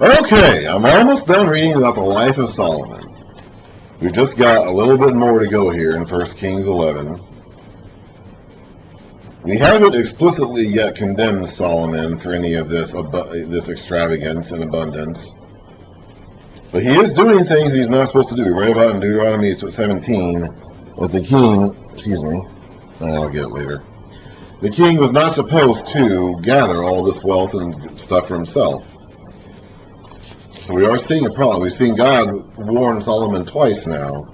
Okay, I'm almost done reading about the life of Solomon. We've just got a little bit more to go here in 1 Kings 11. We haven't explicitly yet condemned Solomon for any of this extravagance and abundance. But he is doing things he's not supposed to do. We read about in Deuteronomy 17 that the king, I'll get it later. The king was not supposed to gather all this wealth and stuff for himself. So we are seeing a problem. We've seen God warn Solomon twice now.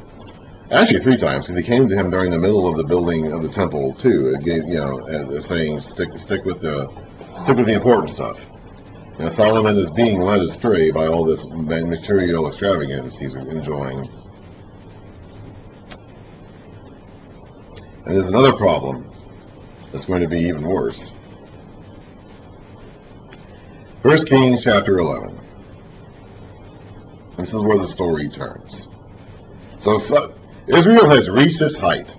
Actually 3 times, because he came to him during the middle of the building of the temple too. It gave, saying stick with the important stuff. Solomon is being led astray by all this material extravagance he's enjoying. And there's another problem that's going to be even worse. 1 Kings chapter 11. This is where the story turns. So Israel has reached its height.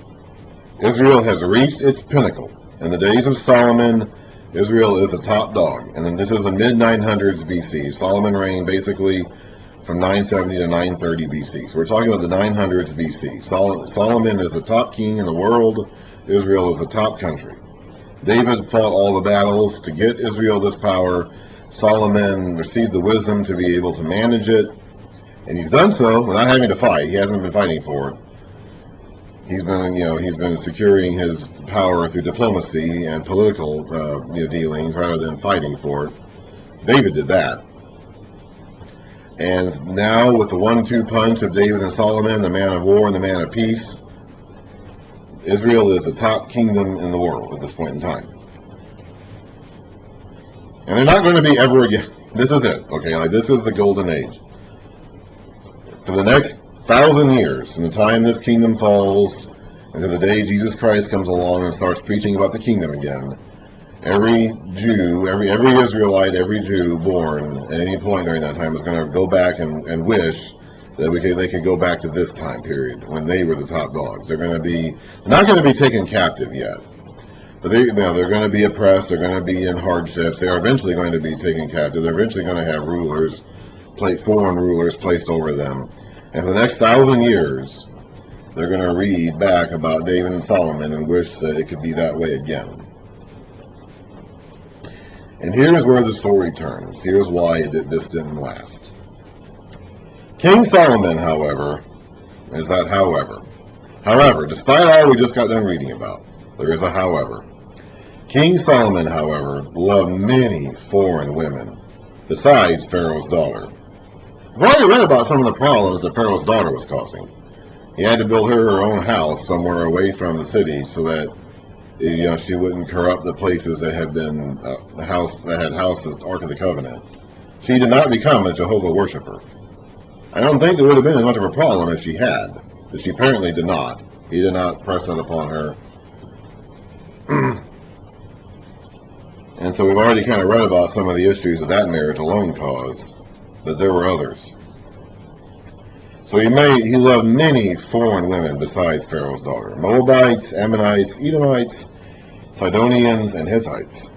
Israel has reached its pinnacle. In the days of Solomon, Israel is the top dog. And then this is the mid-900s BC. Solomon reigned basically from 970 to 930 BC. So we're talking about the 900s BC. Solomon is the top king in the world. Israel is the top country. David fought all the battles to get Israel this power. Solomon received the wisdom to be able to manage it. And he's done so without having to fight. He hasn't been fighting for it. He's been securing his power through diplomacy and political dealings rather than fighting for it. David did that. And now with the 1-2 punch of David and Solomon, the man of war and the man of peace, Israel is the top kingdom in the world at this point in time. And they're not going to be ever again. This is it. Okay, this is the golden age. For the next 1,000 years, from the time this kingdom falls until the day Jesus Christ comes along and starts preaching about the kingdom again, every Jew, every Israelite, every Jew born at any point during that time is going to go back and wish that they could go back to this time period when they were the top dogs. They're not going to be taken captive yet, but they're going to be oppressed. They're going to be in hardships. They are eventually going to be taken captive. They're eventually going to have foreign rulers placed over them. And for the next 1,000 years, they're going to read back about David and Solomon and wish that it could be that way again. And here's where the story turns. Here's why this didn't last. King Solomon, however, However, despite all we just got done reading about, there is a however. King Solomon, however, loved many foreign women, besides Pharaoh's daughter. We've already read about some of the problems that Pharaoh's daughter was causing. He had to build her own house somewhere away from the city so that she wouldn't corrupt the places that had been the house that had housed the Ark of the Covenant. She did not become a Jehovah worshiper. I don't think it would have been as much of a problem if she had, but she apparently did not. He did not press that upon her. And so we've already kind of read about some of the issues that marriage alone caused. But there were others. So he loved many foreign women besides Pharaoh's daughter: Moabites, Ammonites, Edomites, Sidonians, and Hittites.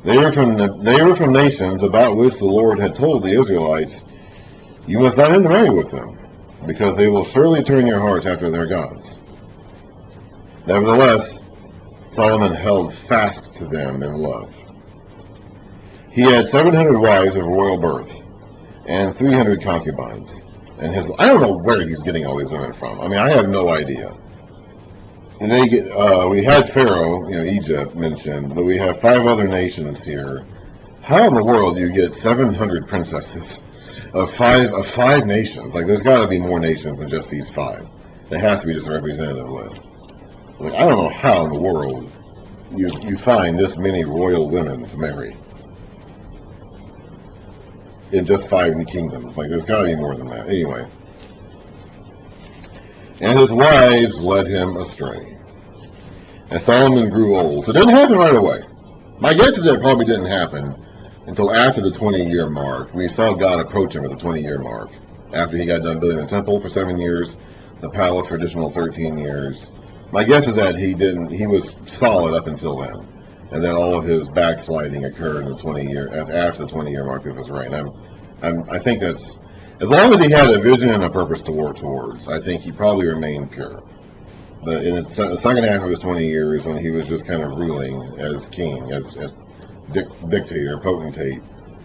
They were from nations about which the Lord had told the Israelites, "You must not intermarry with them, because they will surely turn your hearts after their gods." Nevertheless, Solomon held fast to them in love. He had 700 wives of royal birth and 300 concubines. And I don't know where he's getting all these women from. I mean, I have no idea. And we had Pharaoh, Egypt mentioned, but we have 5 other nations here. How in the world do you get 700 princesses of five nations? There's got to be more nations than just these 5. It has to be just a representative list. I don't know how in the world you find this many royal women to marry in just 5 kingdoms. There's got to be more than that. Anyway. And his wives led him astray. And Solomon grew old. So it didn't happen right away. My guess is that it probably didn't happen until after the 20-year mark. We saw God approach him at the 20-year mark. After he got done building the temple for 7 years, the palace for additional 13 years. My guess is that he was solid up until then. and then all of his backsliding occurred in the 20-year after the 20-year mark of his reign. I think that's, as long as he had a vision and a purpose to work towards, I think he probably remained pure. But in the second half of his 20 years, when he was just kind of ruling as king, as dictator, potentate,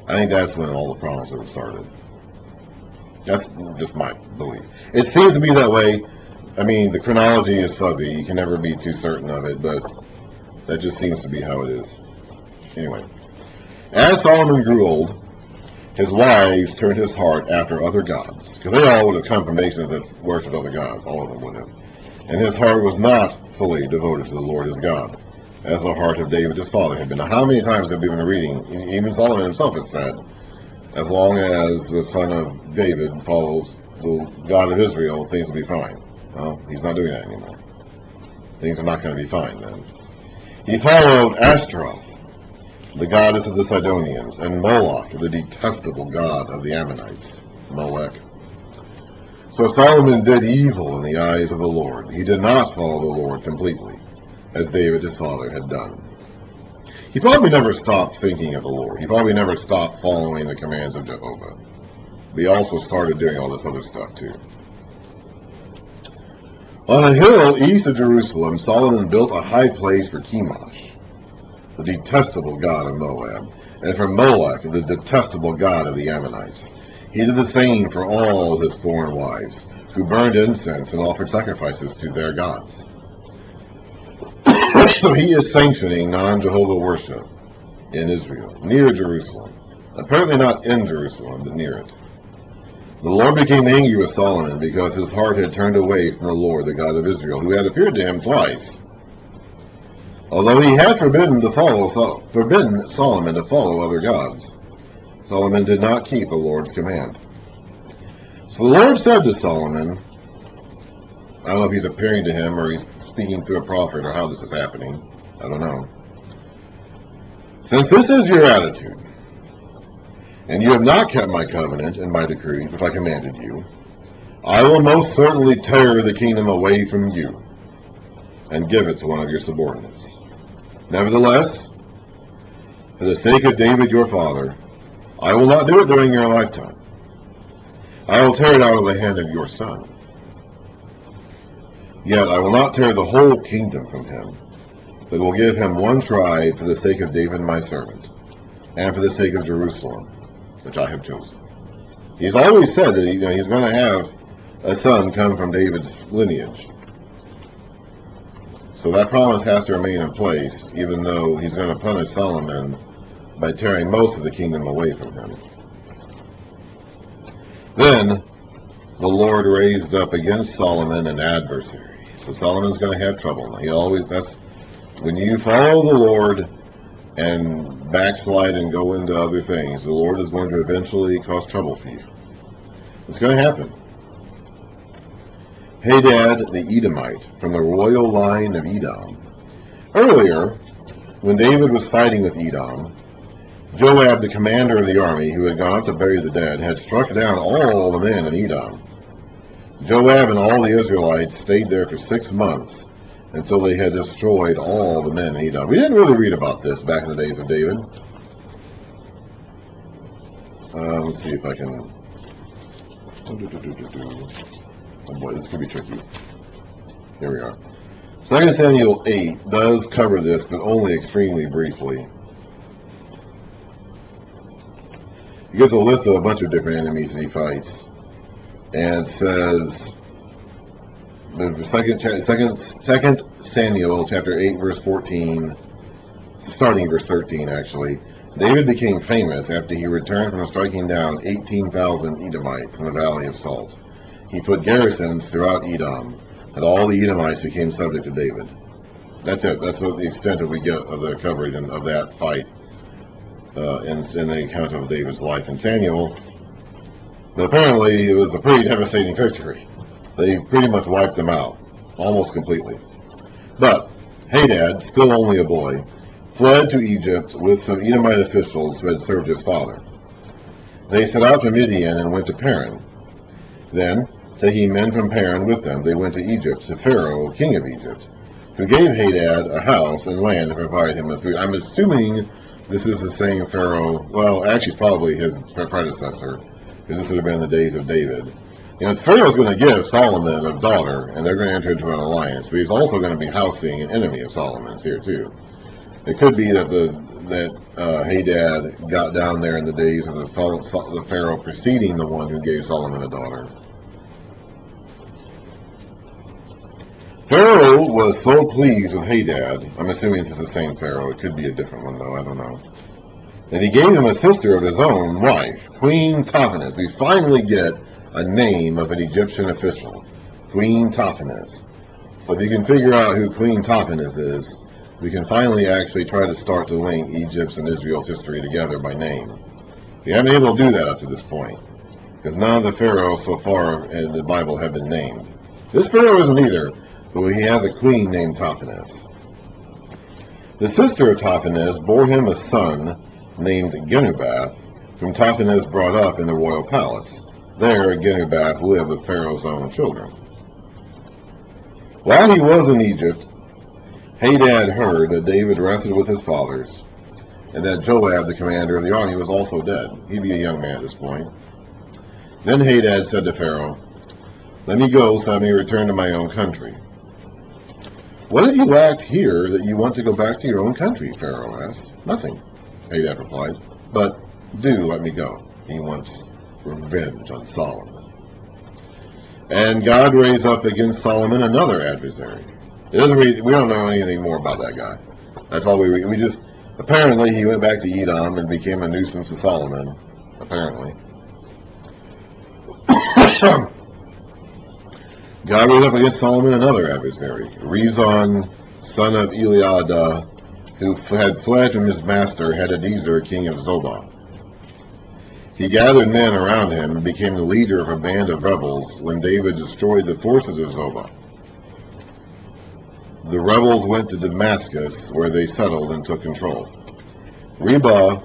I think that's when all the problems have started. That's just my belief. It seems to be that way. I mean, the chronology is fuzzy. You can never be too certain of it, but that just seems to be how it is. Anyway, as Solomon grew old, his wives turned his heart after other gods, because they all would have come from nations that worshipped other gods. All of them would have. And his heart was not fully devoted to the Lord his God, as the heart of David his father had been. Now, how many times have we been reading? Even Solomon himself had said, as long as the son of David follows the God of Israel, things will be fine. Well, he's not doing that anymore. Things are not going to be fine then. He followed Ashtaroth, the goddess of the Sidonians, and Moloch, the detestable god of the Ammonites, Molech. So Solomon did evil in the eyes of the Lord. He did not follow the Lord completely, as David his father had done. He probably never stopped thinking of the Lord. He probably never stopped following the commands of Jehovah. But he also started doing all this other stuff too. On a hill east of Jerusalem, Solomon built a high place for Chemosh, the detestable god of Moab, and for Molech, the detestable god of the Ammonites. He did the same for all his foreign wives, who burned incense and offered sacrifices to their gods. So he is sanctioning non-Jehovah worship in Israel, near Jerusalem. Apparently not in Jerusalem, but near it. The Lord became angry with Solomon because his heart had turned away from the Lord, the God of Israel, who had appeared to him twice. Although he had forbidden Solomon to follow other gods, Solomon did not keep the Lord's command. So the Lord said to Solomon, I don't know if he's appearing to him or he's speaking through a prophet or how this is happening. I don't know. Since this is your attitude, and you have not kept my covenant and my decrees, which I commanded you, I will most certainly tear the kingdom away from you and give it to one of your subordinates. Nevertheless, for the sake of David your father, I will not do it during your lifetime. I will tear it out of the hand of your son. Yet I will not tear the whole kingdom from him, but will give him one tribe for the sake of David my servant, and for the sake of Jerusalem, which I have chosen. He's always said that he's going to have a son come from David's lineage. So that promise has to remain in place, even though he's going to punish Solomon by tearing most of the kingdom away from him. Then the Lord raised up against Solomon an adversary. So Solomon's going to have trouble. That's when you follow the Lord and backslide and go into other things, the Lord is going to eventually cause trouble for you. It's going to happen. Hadad the Edomite, from the royal line of Edom. Earlier, when David was fighting with Edom, Joab, the commander of the army, who had gone up to bury the dead, had struck down all the men in Edom. Joab and all the Israelites stayed there for 6 months until they had destroyed all the men in Edom. We didn't really read about this back in the days of David. Let's see if I can... Oh boy, this could be tricky. Here we are. 2 Samuel 8 does cover this, but only extremely briefly. He gives a list of a bunch of different enemies that he fights. And says, 2 Samuel chapter 8, verse 14, starting verse 13 actually, David became famous after he returned from striking down 18,000 Edomites in the Valley of Salt. He put garrisons throughout Edom, and all the Edomites became subject to David. That's it. That's the extent that we get of the coverage of that fight in the account of David's life in Samuel. But apparently it was a pretty devastating victory. They pretty much wiped them out, almost completely. But Hadad, still only a boy, fled to Egypt with some Edomite officials who had served his father. They set out to Midian and went to Paran. Then, taking men from Paran with them, they went to Egypt, to Pharaoh, king of Egypt, who gave Hadad a house and land to provide him with food. I'm assuming this is the same Pharaoh, well, actually probably his predecessor, because this would have been the days of David. Pharaoh's going to give Solomon a daughter, and they're going to enter into an alliance, but he's also going to be housing an enemy of Solomon's here too. It could be that Hadad got down there in the days of the Pharaoh preceding the one who gave Solomon a daughter. Pharaoh was so pleased with Hadad, I'm assuming this is the same Pharaoh, it could be a different one though, I don't know, that he gave him a sister of his own wife, Queen Tahpenes. We finally get a name of an Egyptian official, Queen Tahpenes. So if you can figure out who Queen Tahpenes is, we can finally actually try to start to link Egypt's and Israel's history together by name. We haven't been able to do that up to this point, because none of the pharaohs so far in the Bible have been named. This pharaoh isn't either, but he has a queen named Tahpenes. The sister of Tahpenes bore him a son named Genubath, whom Tahpenes brought up in the royal palace. There Genubath lived with Pharaoh's own children. While he was in Egypt, Hadad heard that David rested with his fathers, and that Joab, the commander of the army, was also dead. He'd be a young man at this point. Then Hadad said to Pharaoh, "Let me go, so I may return to my own country." "What have you lacked here that you want to go back to your own country?" Pharaoh asked. "Nothing," Hadad replied, "but do let me go." He wants revenge on Solomon. And God raised up against Solomon another adversary. We don't know anything more about that guy. That's all we read. We just, apparently he went back to Edom and became a nuisance to Solomon, apparently. God raised up against Solomon another adversary, Rezon, son of Eliada, who had fled from his master Hadadezer, king of Zobah. He gathered men around him and became the leader of a band of rebels when David destroyed the forces of Zobah. The rebels went to Damascus, where they settled and took control. Rezon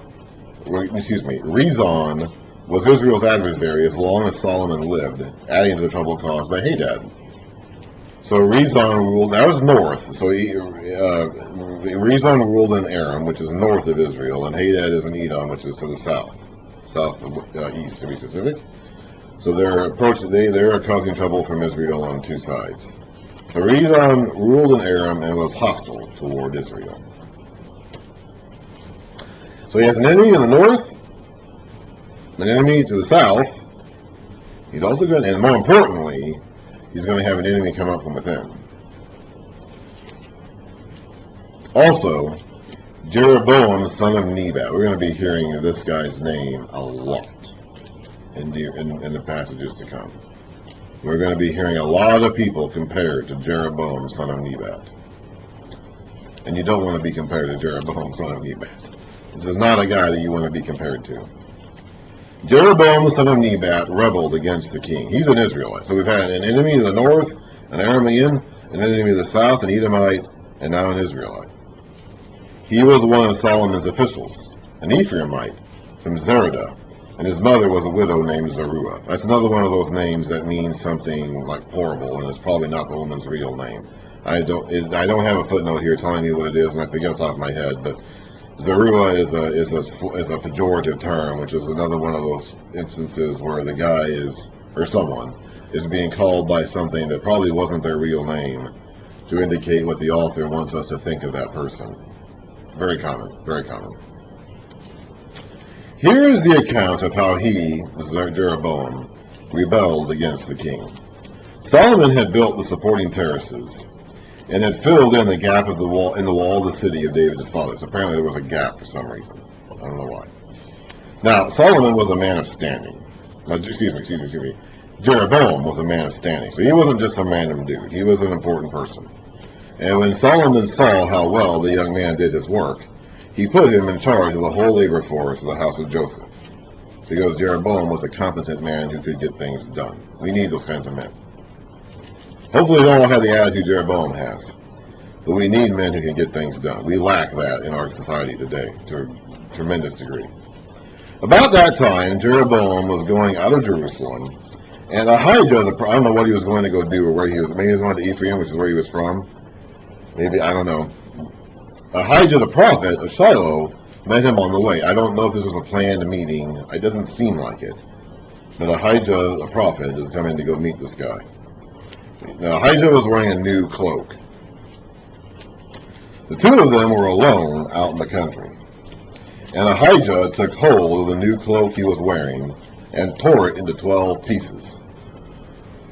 was Israel's adversary as long as Solomon lived, adding to the trouble caused by Hadad. So Rezon ruled, that was north, so Rezon ruled in Aram, which is north of Israel, and Hadad is in Edom, which is to the southeast to be specific. So they're causing trouble from Israel on two sides. So Rezon ruled in Aram and was hostile toward Israel. So he has an enemy in the north, an enemy to the south. He's also going to, and more importantly, he's going to have an enemy come up from within. Also, Jeroboam, son of Nebat. We're going to be hearing this guy's name a lot in the passages to come. We're going to be hearing a lot of people compared to Jeroboam, son of Nebat. And you don't want to be compared to Jeroboam, son of Nebat. This is not a guy that you want to be compared to. Jeroboam, son of Nebat, rebelled against the king. He's an Israelite. So we've had an enemy to the north, an Aramean, an enemy to the south, an Edomite, and now an Israelite. He was one of Solomon's officials, an Ephraimite from Zeradah, and his mother was a widow named Zeruiah. That's another one of those names that means something like horrible, and it's probably not the woman's real name. I don't have a footnote here telling me what it is, and I forget off the top of my head, but Zeruiah is a pejorative term, which is another one of those instances where the guy is, or someone, is being called by something that probably wasn't their real name to indicate what the author wants us to think of that person. Very common, very common. Here is the account of how he, Jeroboam, rebelled against the king. Solomon had built the supporting terraces and had filled in the gap of the wall in the wall of the city of David his father. So apparently there was a gap for some reason. I don't know why. Now, Solomon was a man of standing. Excuse me. Jeroboam was a man of standing. So he wasn't just some random dude. He was an important person. And when Solomon saw how well the young man did his work, he put him in charge of the whole labor force of the house of Joseph, because Jeroboam was a competent man who could get things done. We need those kinds of men. Hopefully they don't all have the attitude Jeroboam has, but we need men who can get things done. We lack that in our society today to a tremendous degree. About that time, Jeroboam was going out of Jerusalem, and Ahijah, I don't know what he was going to go do or where he was. Maybe he was going to Ephraim, which is where he was from. Maybe, I don't know. Ahijah the prophet of Shiloh met him on the way. I don't know if this was a planned meeting. It doesn't seem like it. But Ahijah the prophet is coming to go meet this guy. Now, Ahijah was wearing a new cloak. The two of them were alone out in the country. And Ahijah took hold of the new cloak he was wearing and tore it into 12 pieces.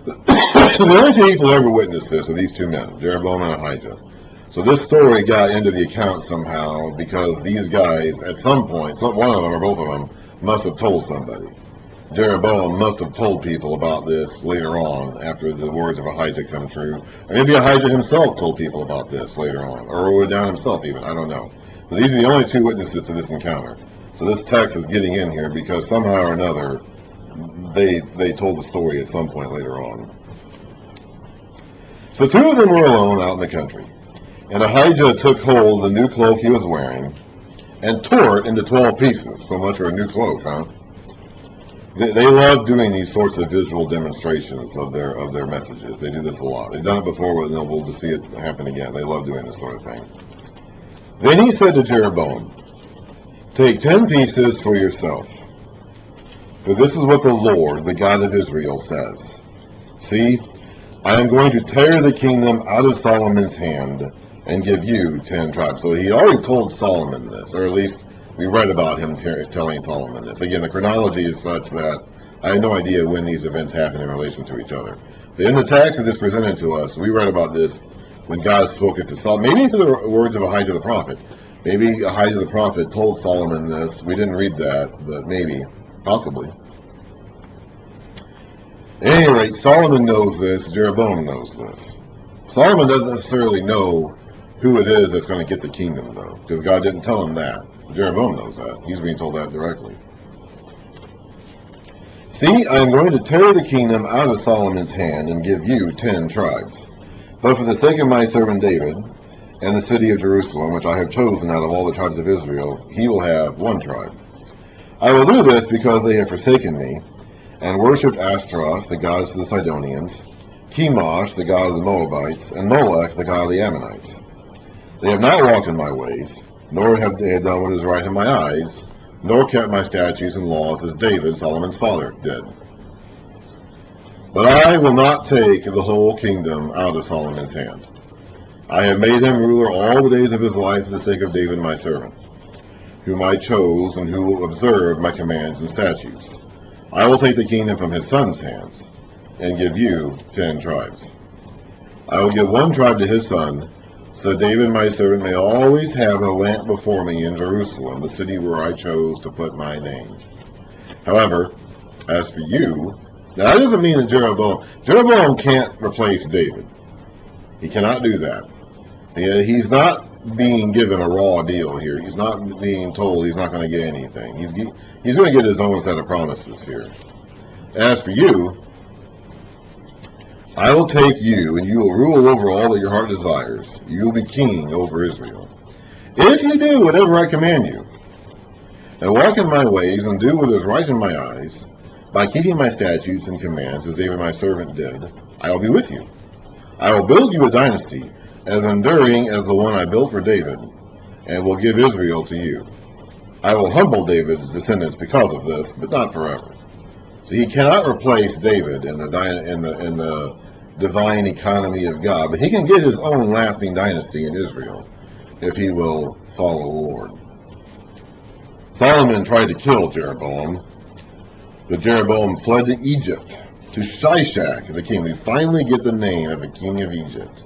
So the only two people who ever witnessed this are these two men, Jeroboam and Ahijah. So this story got into the account somehow because these guys, at some point, one of them or both of them, must have told somebody. Jeroboam must have told people about this later on after the words of Ahijah come true. Or maybe Ahijah himself told people about this later on, or wrote it down himself even, I don't know. But these are the only two witnesses to this encounter. So this text is getting in here because somehow or another they told the story at some point later on. So two of them were alone out in the country. And Ahijah took hold of the new cloak he was wearing and tore it into 12 pieces. So much for a new cloak, huh? They love doing these sorts of visual demonstrations of their messages. They do this a lot. They've done it before, but we'll just see it happen again. They love doing this sort of thing. Then he said to Jeroboam, "Take 10 pieces for yourself. For this is what the Lord, the God of Israel, says. See, I am going to tear the kingdom out of Solomon's hand and give you 10 tribes." So he already told Solomon this, or at least we read about him telling Solomon this. Again, the chronology is such that I have no idea when these events happen in relation to each other. But in the text that is presented to us, we read about this when God spoke it to Solomon. Maybe through the words of Ahijah the prophet. Maybe Ahijah the prophet told Solomon this. We didn't read that, but maybe, possibly. At any rate, Solomon knows this. Jeroboam knows this. Solomon doesn't necessarily know who it is that's going to get the kingdom, though, because God didn't tell him that. Jeroboam knows that. He's being told that directly. See, I am going to tear the kingdom out of Solomon's hand and give you 10 tribes. But for the sake of my servant David and the city of Jerusalem, which I have chosen out of all the tribes of Israel, he will have 1 tribe. I will do this because they have forsaken me and worshipped Ashtaroth, the goddess of the Sidonians, Chemosh, the god of the Moabites, and Molech, the god of the Ammonites. They have not walked in my ways, nor have they done what is right in my eyes, nor kept my statutes and laws as David, Solomon's father, did. But I will not take the whole kingdom out of Solomon's hand. I have made him ruler all the days of his life for the sake of David my servant, whom I chose and who will observe my commands and statutes. I will take the kingdom from his son's hands and give you 10 tribes. I will give 1 tribe to his son, so David my servant may always have a lamp before me in Jerusalem, the city where I chose to put my name. However, as for you, now that doesn't mean that Jeroboam can't replace David. He cannot do that. He's not being given a raw deal here. He's not being told he's not going to get anything. He's going to get his own set of promises here. As for you, I will take you, and you will rule over all that your heart desires. You will be king over Israel. If you do whatever I command you, and walk in my ways, and do what is right in my eyes, by keeping my statutes and commands, as David my servant did, I will be with you. I will build you a dynasty, as enduring as the one I built for David, and will give Israel to you. I will humble David's descendants because of this, but not forever. So he cannot replace David in the divine economy of God, but he can get his own lasting dynasty in Israel if he will follow the Lord. Solomon tried to kill Jeroboam, but Jeroboam fled to Egypt, to Shishak, the king. We finally get the name of the king of Egypt.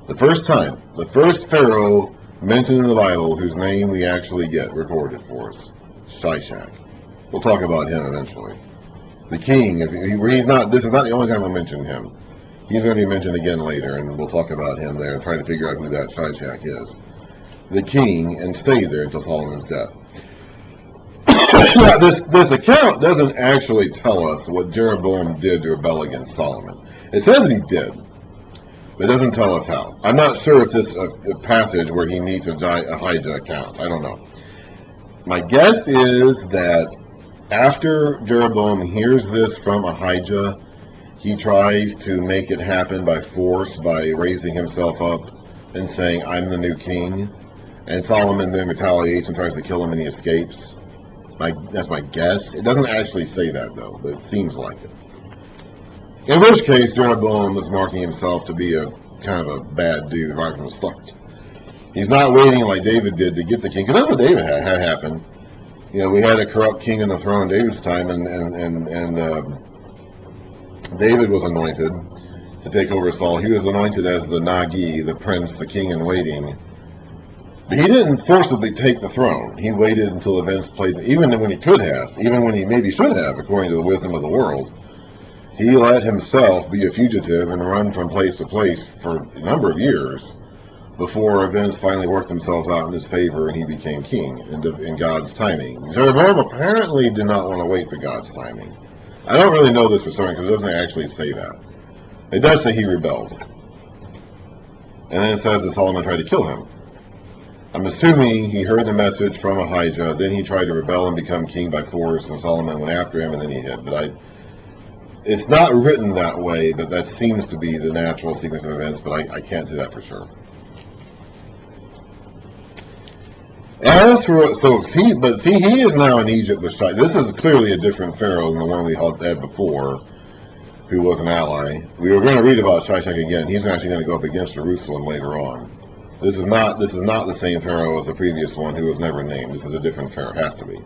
The first time, the first pharaoh mentioned in the Bible whose name we actually get recorded for us, Shishak. We'll talk about him eventually. The king, this is not the only time we'll mention him. He's going to be mentioned again later, and we'll talk about him there and try to figure out who that Shishak is. The king, and stayed there until Solomon's death. Now, this account doesn't actually tell us what Jeroboam did to rebel against Solomon. It says he did, but it doesn't tell us how. I'm not sure if this a passage where he meets Ahijah account. I don't know. My guess is that after Jeroboam hears this from Ahijah, he tries to make it happen by force, by raising himself up and saying, I'm the new king, and Solomon then retaliates and tries to kill him and he escapes. That's my guess. It doesn't actually say that, though, but it seems like it. In which case, Jeroboam was marking himself to be a kind of a bad dude right from the start. He's not waiting like David did to get the king, because that's what David had happen. You know, we had a corrupt king on the throne in David's time, and David was anointed to take over Saul. He was anointed as the Nagi, the prince, the king in waiting. But he didn't forcibly take the throne. He waited until events played, even when he could have, even when he maybe should have, according to the wisdom of the world. He let himself be a fugitive and run from place to place for a number of years before events finally worked themselves out in his favor and he became king in God's timing. Jeroboam apparently did not want to wait for God's timing. I don't really know this for certain because it doesn't actually say that. It does say he rebelled. And then it says that Solomon tried to kill him. I'm assuming he heard the message from Ahijah, then he tried to rebel and become king by force, and Solomon went after him and then he hid. But it's not written that way, but that seems to be the natural sequence of events, but I can't say that for sure. As for, he is now in Egypt with Shai. This is clearly a different Pharaoh than the one we had before, who was an ally. We were going to read about Shishak again. He's actually going to go up against Jerusalem later on. This is not the same Pharaoh as the previous one who was never named. This is a different Pharaoh. Has to be.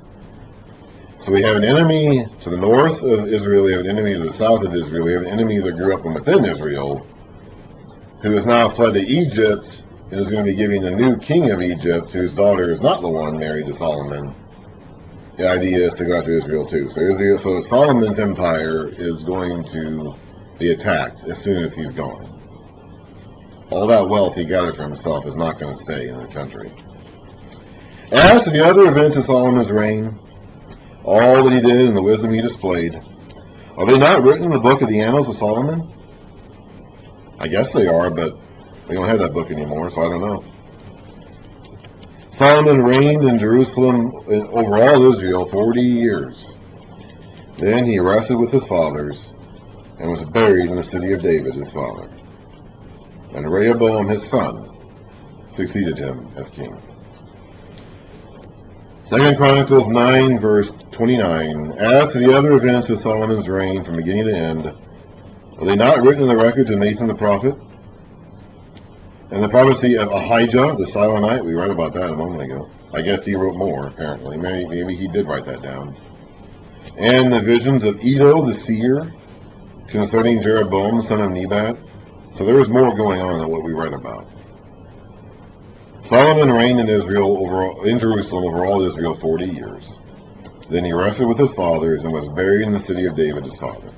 So we have an enemy to the north of Israel. We have an enemy to the south of Israel. We have an enemy that grew up from within Israel, who has now fled to Egypt and is going to be giving the new king of Egypt, whose daughter is not the one married to Solomon. The idea is to go after Israel too. So Solomon's empire is going to be attacked as soon as he's gone. All that wealth he gathered for himself is not going to stay in the country. As to the other events of Solomon's reign, all that he did and the wisdom he displayed, are they not written in the book of the Annals of Solomon? I guess they are, but we don't have that book anymore, so I don't know. Solomon reigned in Jerusalem over all Israel 40 years. Then he rested with his fathers and was buried in the city of David, his father. And Rehoboam, his son, succeeded him as king. 2 Chronicles 9, verse 29. As to the other events of Solomon's reign from beginning to end, are they not written in the records of Nathan the prophet? And the prophecy of Ahijah, the Silonite, we read about that a moment ago. I guess he wrote more, apparently. Maybe he did write that down. And the visions of Edo, the seer, concerning Jeroboam, son of Nebat. So there was more going on than what we read about. Solomon reigned in Jerusalem over all Israel 40 years. Then he rested with his fathers and was buried in the city of David, his father.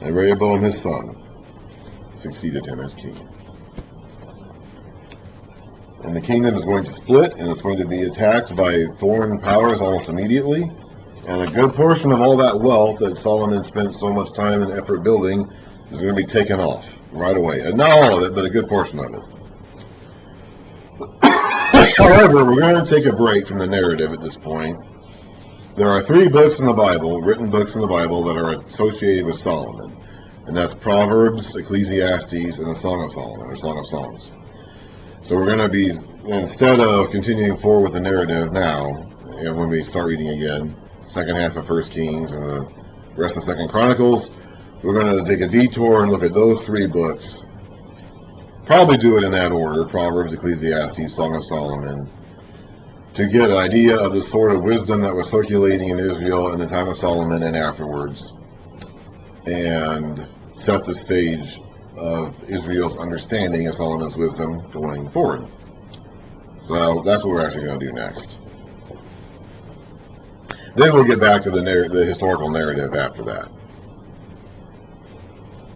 And Rehoboam, his son, succeeded him as king. And the kingdom is going to split, and it's going to be attacked by foreign powers almost immediately. And a good portion of all that wealth that Solomon spent so much time and effort building is going to be taken off right away. And not all of it, but a good portion of it. However, we're going to take a break from the narrative at this point. There are 3 books in the Bible, written books in the Bible, that are associated with Solomon. And that's Proverbs, Ecclesiastes, and the Song of Solomon, or Song of Songs. So we're going to be, instead of continuing forward with the narrative now, when we start reading again, second half of 1 Kings and the rest of 2 Chronicles, we're going to take a detour and look at those 3 books. Probably do it in that order, Proverbs, Ecclesiastes, Song of Solomon, to get an idea of the sort of wisdom that was circulating in Israel in the time of Solomon and afterwards, and set the stage of Israel's understanding of Solomon's wisdom going forward. So that's what we're actually going to do next. Then we'll get back to the historical narrative after that.